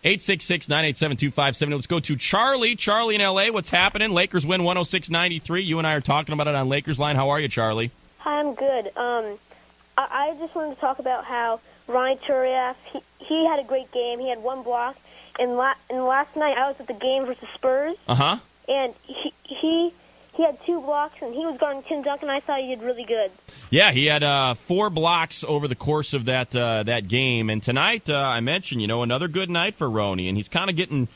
866-987-2570. Let's go to Charlie. Charlie in L.A., what's happening? Lakers win 106-93. You and I are talking about it on Lakers Line. How are you, Charlie? Hi, I'm good. I just wanted to talk about how Ryan Turiaf, he had a great game. He had one block. And last night I was at the game versus Spurs. Uh-huh. And he had 2 blocks, and he was guarding Tim Duncan. I thought he did really good. Yeah, he had 4 blocks over the course of that game. And tonight, I mentioned, another good night for Roney, and he's kind of getting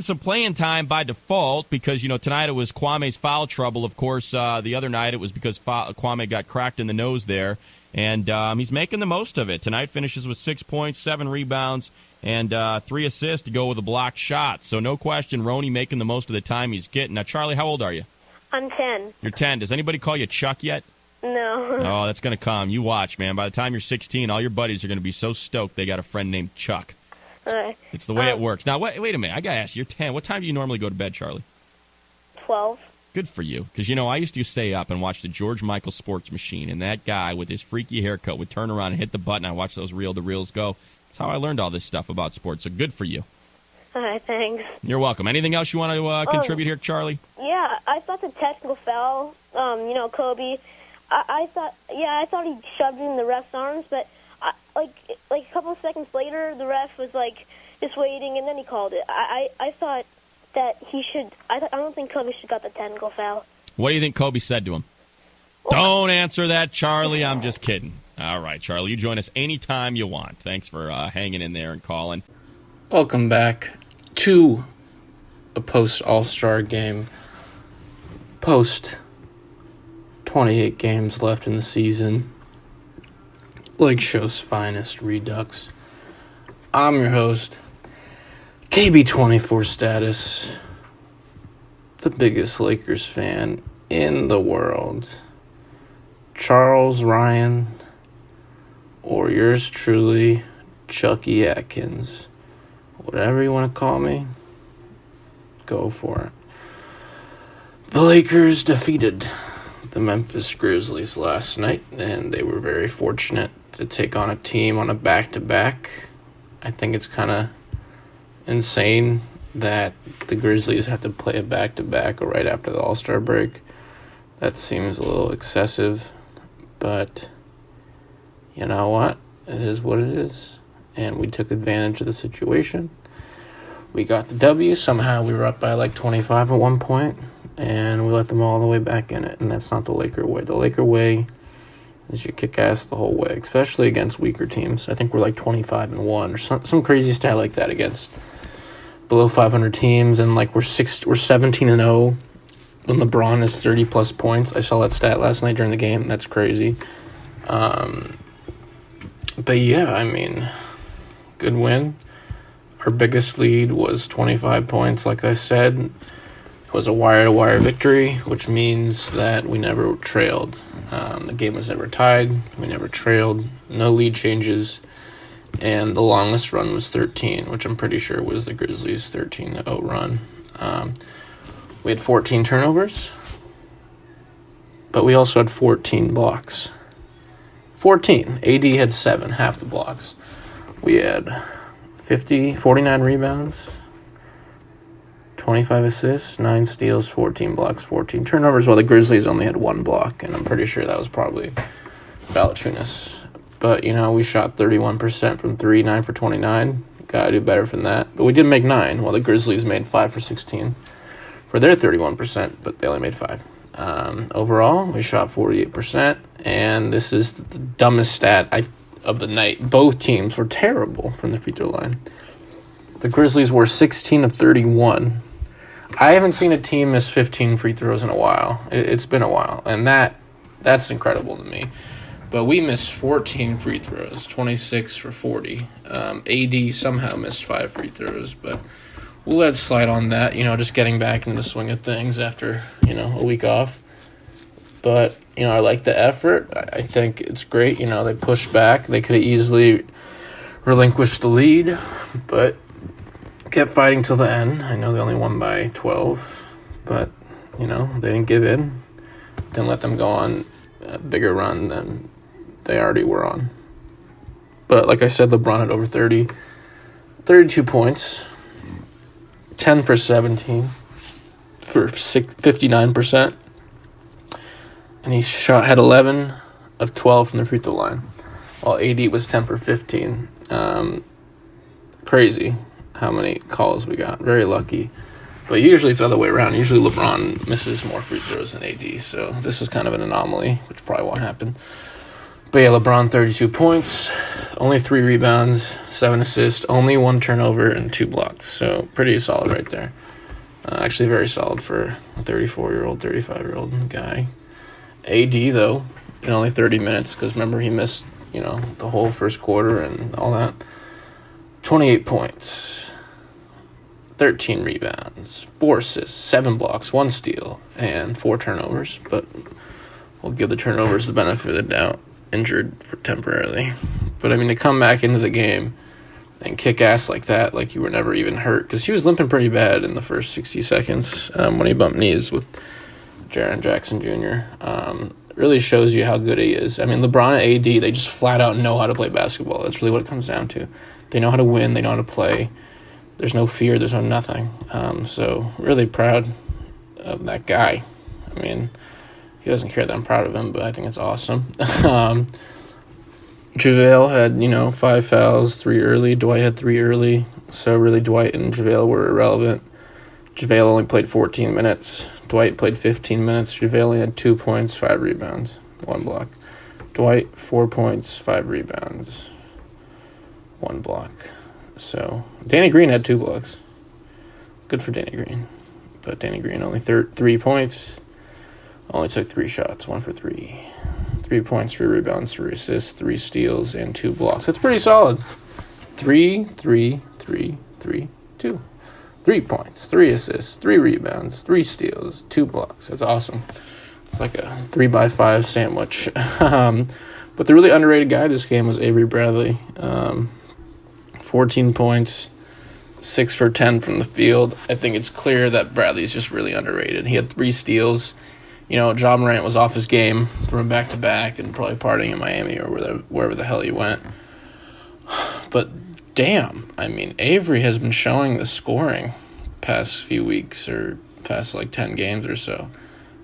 some playing time by default because, tonight it was Kwame's foul trouble. Of course, the other night it was because Kwame got cracked in the nose there, and he's making the most of it. Tonight finishes with 6 points, 7 rebounds, and 3 assists to go with a blocked shot. So no question, Roney making the most of the time he's getting. Now, Charlie, how old are you? I'm 10. You're 10. Does anybody call you Chuck yet? No. Oh, that's going to come. You watch, man. By the time you're 16, all your buddies are going to be so stoked they got a friend named Chuck. All right. It's the way it works. Now, wait a minute. I got to ask you, you're 10. What time do you normally go to bed, Charlie? 12. Good for you. Because, I used to stay up and watch the George Michael Sports Machine, and that guy with his freaky haircut would turn around and hit the button. I watched those reel-to-reels go. That's how I learned all this stuff about sports, so good for you. All right, thanks. You're welcome. Anything else you want to contribute here, Charlie? Yeah, I thought the technical foul, Kobe, I thought he shoved it in the ref's arms, but like a couple of seconds later, the ref was just waiting, and then he called it. I thought that he should. I don't think Kobe should got the technical foul. What do you think Kobe said to him? Don't answer that, Charlie. I'm just kidding. All right, Charlie, you join us anytime you want. Thanks for hanging in there and calling. Welcome back to a post-All-Star game. Post 28 games left in the season. Lakeshow's finest redux. I'm your host, KB24 Status, the biggest Lakers fan in the world. Charles Ryan, or yours truly, Chucky Atkins. Whatever you want to call me, go for it. The Lakers defeated the Memphis Grizzlies last night, and they were very fortunate to take on a team on a back-to-back. I think it's kind of insane that the Grizzlies have to play a back-to-back right after the All-Star break. That seems a little excessive, but you know what? It is what it is. And we took advantage of the situation. We got the W. Somehow we were up by 25 at one point, and we let them all the way back in it. And that's not the Laker way. The Laker way is you kick ass the whole way, especially against weaker teams. I think we're 25-1 or some crazy stat like that against below 500 teams, and we're 17-0 when LeBron is 30+ points. I saw that stat last night during the game. That's crazy. But yeah, I mean, good win. Our biggest lead was 25 points, like I said. It was a wire-to-wire victory, which means that we never trailed. The game was never tied. We never trailed. No lead changes. And the longest run was 13, which I'm pretty sure was the Grizzlies' 13-0 run. We had 14 turnovers, but we also had 14 blocks. 14. AD had 7, half the blocks. We had 49 rebounds, 25 assists, 9 steals, 14 blocks, 14 turnovers, while the Grizzlies only had 1 block, and I'm pretty sure that was probably Valanciunas. But, we shot 31% from 3, 9 for 29. Gotta do better than that. But we did make 9, while the Grizzlies made 5 for 16 for their 31%, but they only made 5. Overall, we shot 48%, and this is the dumbest stat of the night. Both teams were terrible from the free throw line. The Grizzlies were 16 of 31. I haven't seen a team miss 15 free throws in a while. It's been a while, and that's incredible to me. But we missed 14 free throws, 26 for 40. AD somehow missed 5 free throws, but we'll let it slide on that, just getting back into the swing of things after, a week off. But, I like the effort. I think it's great. They pushed back. They could have easily relinquished the lead, but kept fighting till the end. I know they only won by 12, but, they didn't give in. Didn't let them go on a bigger run than they already were on. But like I said, LeBron had over 32 points, 10 for 17 for 59%. And he had 11 of 12 from the free throw line, while AD was 10 for 15. Crazy how many calls we got. Very lucky. But usually it's the other way around. Usually LeBron misses more free throws than AD, so this was kind of an anomaly, which probably won't happen. But yeah, LeBron 32 points, only 3 rebounds, 7 assists, only 1 turnover, and 2 blocks. So pretty solid right there. Actually very solid for a 34-year-old, 35-year-old guy. AD, though, in only 30 minutes, because remember he missed, the whole first quarter and all that. 28 points, 13 rebounds, 4 assists, 7 blocks, 1 steal, and 4 turnovers. But we'll give the turnovers the benefit of the doubt. Injured for temporarily. But, to come back into the game and kick ass like that, like you were never even hurt, because he was limping pretty bad in the first 60 seconds when he bumped knees with Jaren Jackson Jr. Really shows you how good he is. LeBron and AD, they just flat out know how to play basketball. That's really what it comes down to. They know how to win. They know how to play. There's no fear. There's no nothing. So really proud of that guy. He doesn't care that I'm proud of him, but I think it's awesome. JaVale had, 5 fouls, 3 early. Dwight had 3 early. So really Dwight and JaVale were irrelevant. JaVale only played 14 minutes. Dwight played 15 minutes. JaVale only had 2 points, 5 rebounds, 1 block. Dwight, 4 points, 5 rebounds, 1 block. So Danny Green had 2 blocks. Good for Danny Green. But Danny Green only 3 points. Only took 3 shots, 1 for 3. 3 points, 3 rebounds, 3 assists, 3 steals, and 2 blocks. That's pretty solid. 3, 3, 3, 3, 2. 3 points, 3 assists, 3 rebounds, 3 steals, 2 blocks. That's awesome. It's like a 3x5 sandwich. But the really underrated guy this game was Avery Bradley. 14 points, 6 for 10 from the field. I think it's clear that Bradley's just really underrated. He had 3 steals. Ja Morant was off his game from a back-to-back and probably partying in Miami or wherever the hell he went. But damn, Avery has been showing the scoring past few weeks or past 10 games or so.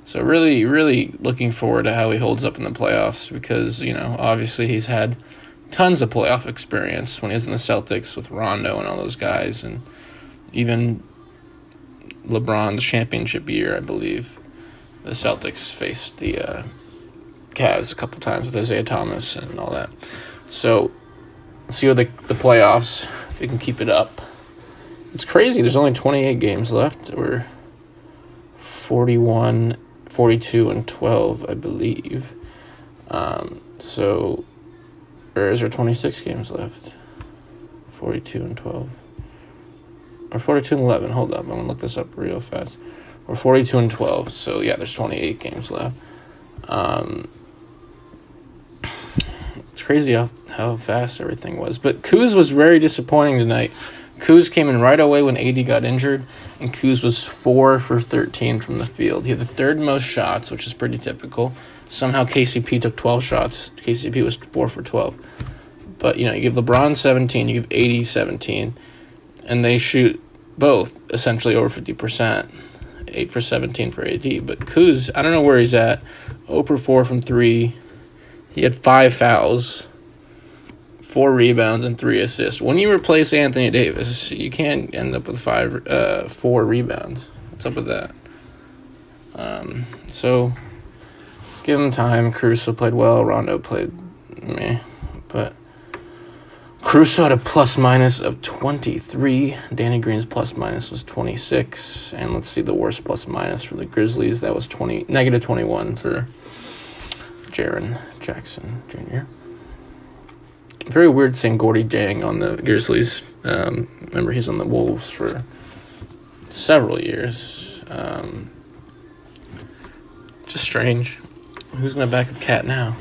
So really, really looking forward to how he holds up in the playoffs because, obviously he's had tons of playoff experience when he was in the Celtics with Rondo and all those guys, and even LeBron's championship year, I believe. The Celtics faced the Cavs a couple times with Isaiah Thomas and all that. So, let's see what the playoffs, if we can keep it up. It's crazy. There's only 28 games left. We're 41, 42, and 12, I believe. Or is there 26 games left? 42 and 12. Or 42 and 11. Hold up. I'm going to look this up real fast. We're 42 and 12. So, yeah, there's 28 games left. It's crazy how fast everything was. But Kuz was very disappointing tonight. Kuz came in right away when AD got injured, and Kuz was 4 for 13 from the field. He had the third most shots, which is pretty typical. Somehow KCP took 12 shots. KCP was 4 for 12. But, you give LeBron 17, you give AD 17, and they shoot both essentially over 50%. 8 for 17 for AD. But Kuz, I don't know where he's at. 0 for 4 from 3. He had 5 fouls. 4 rebounds, and 3 assists. When you replace Anthony Davis, you can't end up with 4 rebounds. What's up with that? So, give him time. Caruso played well. Rondo played meh. But Caruso had a plus-minus of 23. Danny Green's plus-minus was 26. And let's see the worst plus-minus for the Grizzlies. That was negative 21 for Jaren Jackson Jr. Very weird seeing Gordy Jang on the Grizzlies. Remember, he's on the Wolves for several years. Just strange. Who's going to back up Cat now?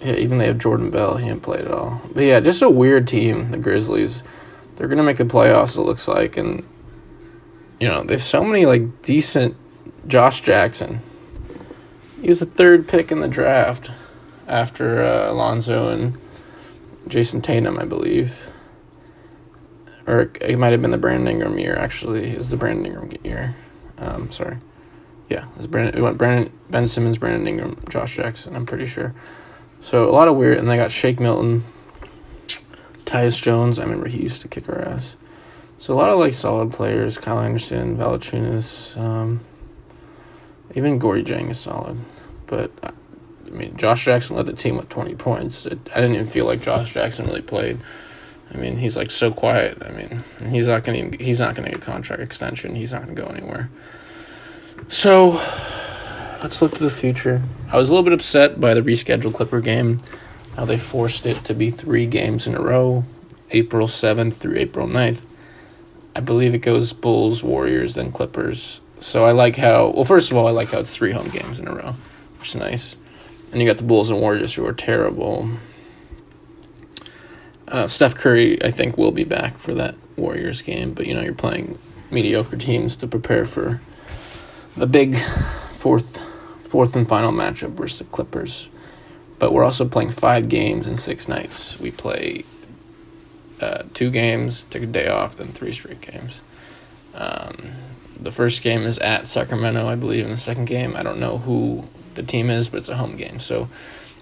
Yeah, even they have Jordan Bell. He didn't play at all. But yeah, just a weird team, the Grizzlies. They're going to make the playoffs, it looks like. And, there's so many, decent Josh Jackson. He was the 3rd pick in the draft after Alonzo and Jason Tatum, I believe. Or it might have been the Brandon Ingram year, actually. It was the Brandon Ingram year. Sorry. Yeah, it went Ben Simmons, Brandon Ingram, Josh Jackson, I'm pretty sure. So a lot of weird, and they got Shake Milton, Tyus Jones. I remember he used to kick our ass. So a lot of solid players. Kyle Anderson, Valanciunas, even Gordy Jang is solid. But Josh Jackson led the team with 20 points. I didn't even feel like Josh Jackson really played. He's so quiet. He's not gonna get a contract extension. He's not gonna go anywhere. So let's look to the future. I was a little bit upset by the rescheduled Clipper game, how they forced it to be 3 games in a row, April 7th through April 9th. I believe it goes Bulls, Warriors, then Clippers. So I like how, first of all, I like how it's 3 home games in a row, which is nice. And you got the Bulls and Warriors, who are terrible. Steph Curry, I think, will be back for that Warriors game, but you're playing mediocre teams to prepare for the big fourth and final matchup versus the Clippers. But we're also playing 5 games in 6 nights. We play 2 games, take a day off, then 3 straight games. The first game is at Sacramento, I believe, and the second game, I don't know who the team is, but it's a home game. So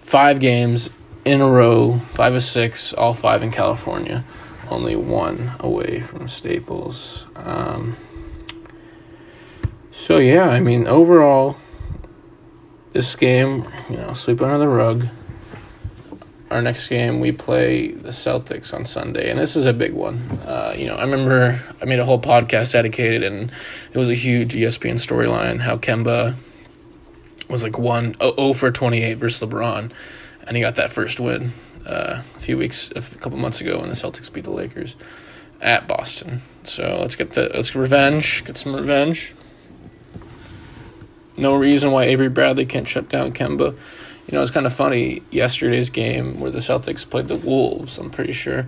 5 games in a row, 5 of 6, all 5 in California. Only 1 away from Staples. So yeah, overall, this game, sweep under the rug. Our next game, we play the Celtics on Sunday, and this is a big one. I remember I made a whole podcast dedicated, and it was a huge ESPN storyline, how Kemba was 0 for 28 versus LeBron, and he got that first win a couple months ago when the Celtics beat the Lakers at Boston. So let's get some revenge. No reason why Avery Bradley can't shut down Kemba. It's kind of funny, yesterday's game where the Celtics played the Wolves, I'm pretty sure,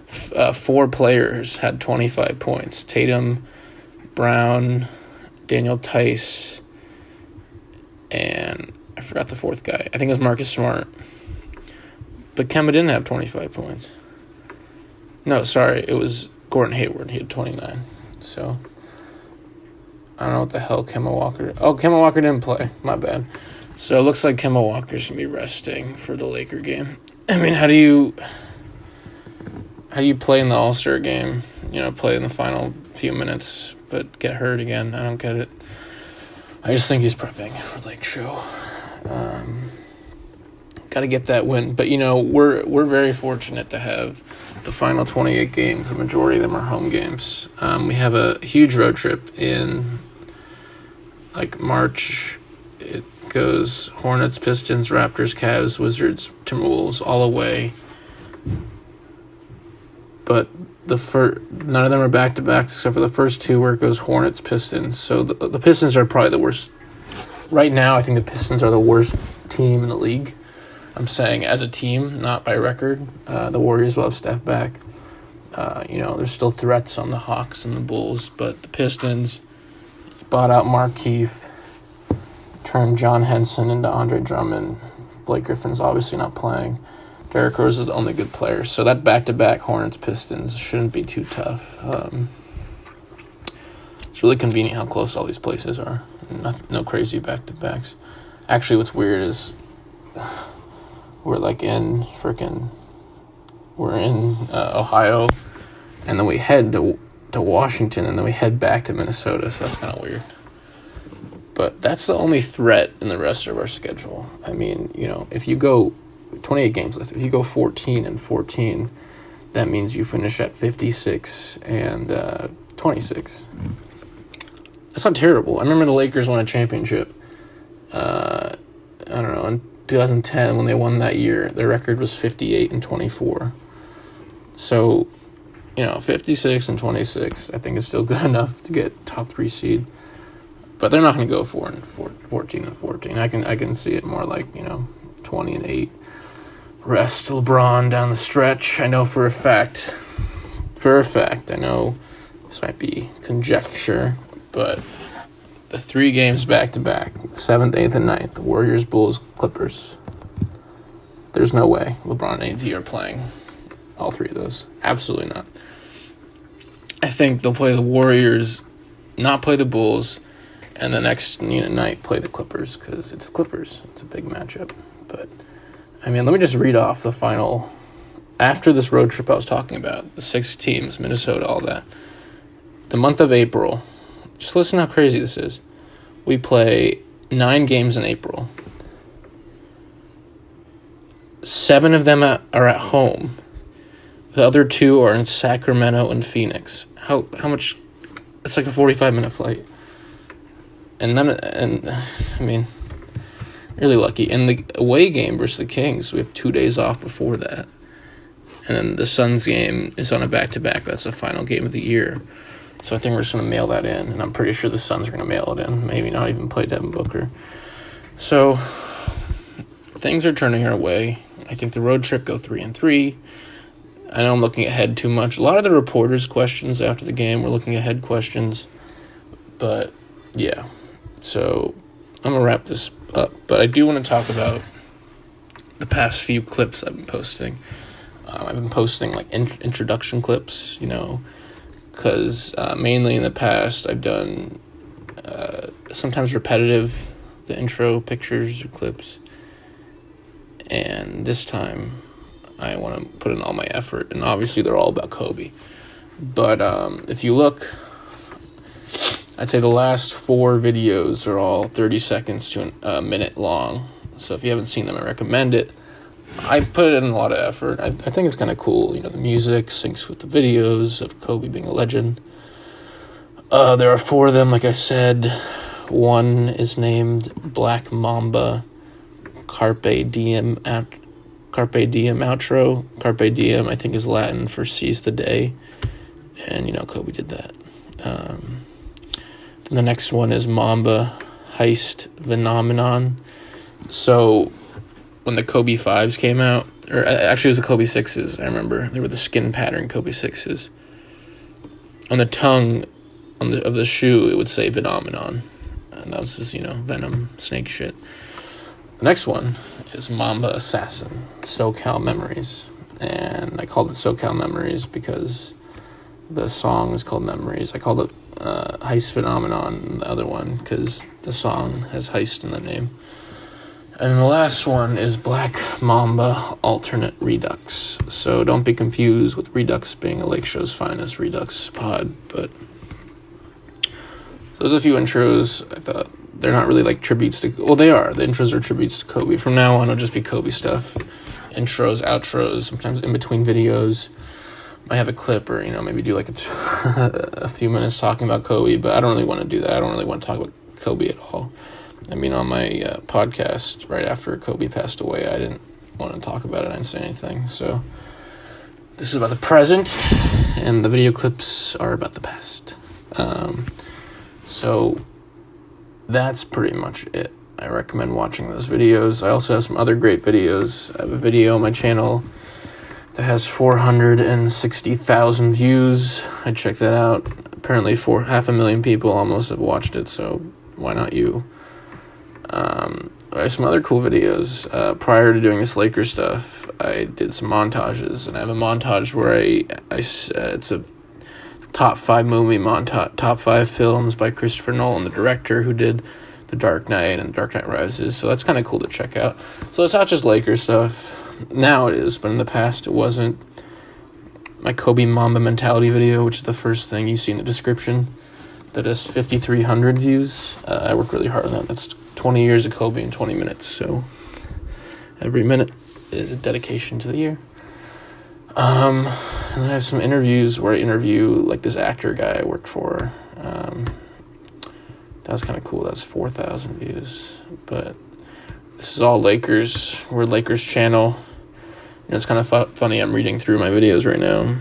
4 players had 25 points. Tatum, Brown, Daniel Tice, and I forgot the 4th guy. I think it was Marcus Smart. But Kemba didn't have 25 points. No, sorry, it was Gordon Hayward. He had 29. So I don't know what the hell Kemba Walker... Oh, Kemba Walker didn't play. My bad. So it looks like Kemba Walker's going to be resting for the Laker game. How do you play in the All-Star game? Play in the final few minutes, but get hurt again. I don't get it. I just think he's prepping for Lakeshow. Got to get that win. But, we're very fortunate to have the final 28 games. The majority of them are home games. We have a huge road trip in March. It goes Hornets, Pistons, Raptors, Cavs, Wizards, Timberwolves, all away. But none of them are back-to-backs except for the first 2 where it goes Hornets, Pistons. So the Pistons are probably the worst. Right now, I think the Pistons are the worst team in the league. I'm saying as a team, not by record. The Warriors will have Steph back. There's still threats on the Hawks and the Bulls, but the Pistons bought out Markieff, turned John Henson into Andre Drummond. Blake Griffin's obviously not playing. Derrick Rose is the only good player. So that back-to-back Hornets-Pistons shouldn't be too tough. It's really convenient how close all these places are. No crazy back-to-backs. Actually, what's weird is we're in Ohio, and then we head to Washington, and then we head back to Minnesota, so that's kind of weird. But that's the only threat in the rest of our schedule. I mean, if you go 28 games left, if you go 14-14, that means you finish at 56 and 26. That's not terrible. I remember the Lakers won a championship. I don't know, in 2010 when they won that year, their record was 58-24. So, 56 and 26, I think is still good enough to get top 3 seed. But they're not going to go 14-14. I can see it more like 20-8. Rest LeBron down the stretch. I know for a fact. I know this might be conjecture, but the 3 games back to back, 7th, 8th, and 9th, Warriors, Bulls, Clippers. There's no way LeBron and AD are playing all 3 of those. Absolutely not. I think they'll play the Warriors, not play the Bulls, and the next night play the Clippers, because it's Clippers. It's a big matchup. But, let me just read off the final. After this road trip I was talking about, the 6 teams, Minnesota, all that. The month of April, just listen how crazy this is. We play 9 games in April. 7 of them are at home. The other 2 are in Sacramento and Phoenix. How much? It's like a 45-minute flight. Really lucky. And the away game versus the Kings, we have 2 days off before that. And then the Suns game is on a back-to-back. That's the final game of the year. So I think we're just going to mail that in. And I'm pretty sure the Suns are going to mail it in. Maybe not even play Devin Booker. So things are turning our way. I think the road trip go 3-3. I know I'm looking ahead too much. A lot of the reporters' questions after the game were looking ahead questions. But, yeah. So I'm going to wrap this up. But I do want to talk about the past few clips I've been posting. I've been posting like introduction clips, because mainly in the past I've done sometimes repetitive, the intro pictures or clips. And this time I want to put in all my effort, and obviously they're all about Kobe. But if you look, I'd say the last 4 videos are all 30 seconds to a minute long. So if you haven't seen them, I recommend it. I put in a lot of effort. I think it's kind of cool. The music syncs with the videos of Kobe being a legend. There are 4 of them, like I said. One is named Black Mamba Carpe Diem outro. Carpe Diem, I think, is Latin for seize the day. And, Kobe did that. Then the next one is Mamba Heist Phenomenon. So when the Kobe 5s came out, or actually it was the Kobe 6s, I remember. They were the skin pattern Kobe 6s. On the tongue of the shoe, it would say Phenomenon. And that was just, venom, snake shit. The next one is Mamba Assassin, SoCal Memories. And I called it SoCal Memories because the song is called Memories. I called it Heist Phenomenon, the other one, because the song has heist in the name. And the last one is Black Mamba Alternate Redux. So don't be confused with Redux being a Lakeshow's finest Redux pod. But so there's a few intros. I thought they're not really like tributes to... Well, they are. The intros are tributes to Kobe. From now on, it'll just be Kobe stuff. Intros, outros, sometimes in between videos. Might have a clip or, maybe do like a few minutes talking about Kobe. But I don't really want to do that. I don't really want to talk about Kobe at all. On my podcast right after Kobe passed away, I didn't want to talk about it. I didn't say anything. So this is about the present, and the video clips are about the past. So that's pretty much it. I recommend watching those videos. I also have some other great videos. I have a video on my channel that has 460,000 views. I checked that out. Apparently 500,000 people almost have watched it, so why not you? I have some other cool videos. Prior to doing this Lakers stuff, I did some montages, and I have a montage where it's a top 5 movie montage, top 5 films by Christopher Nolan, the director who did the The Dark Knight and Dark Knight Rises, so that's kind of cool to check out. So it's not just Lakers stuff. Now it is, but in the past it wasn't. My Kobe Mamba Mentality video, which is the first thing you see in the description, that has 5,300 views. I work really hard on that. That's 20 years of Kobe in 20 minutes, so every minute is a dedication to the year. And then I have some interviews where I interview like this actor guy I worked for. That was kind of cool. That's 4,000 views. But this is all Lakers. We're Lakers channel. It's kind of funny. I'm reading through my videos right now.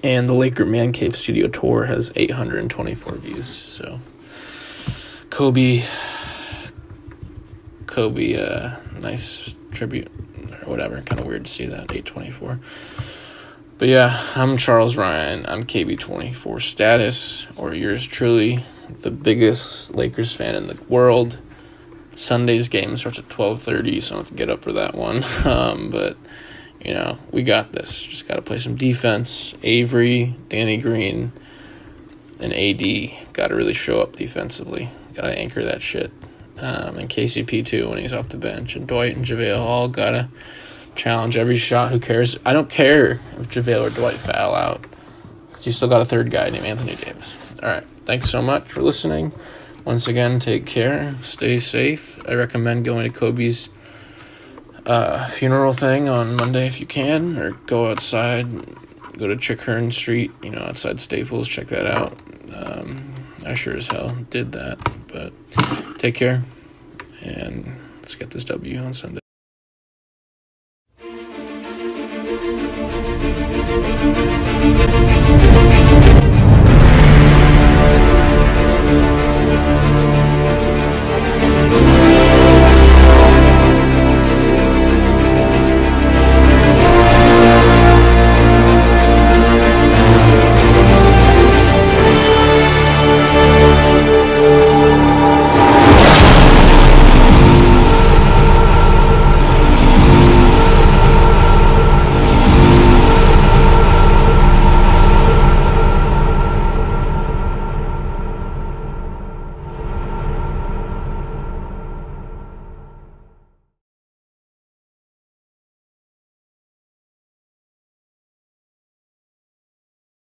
And the Laker Man Cave Studio Tour has 824 views. So Kobe, nice tribute or whatever. Kind of weird to see that, 824. But yeah, I'm Charles Ryan. I'm KB24 status, or yours truly, the biggest Lakers fan in the world. Sunday's game starts at 12:30, so I don't have to get up for that one. But, you know, we got this. Just got to play some defense. Avery, Danny Green, and AD got to really show up defensively. Got to anchor that shit. And KCP, too, when he's off the bench. And Dwight and JaVale all got to challenge every shot. Who cares? I don't care if JaVale or Dwight foul out. You still got a third guy named Anthony Davis. All right. Thanks so much for listening. Once again, take care. Stay safe. I recommend going to Kobe's funeral thing on Monday if you can, or go outside, go to Chickern Street, outside Staples. Check that out. I sure as hell did that. But take care, and let's get this W on Sunday.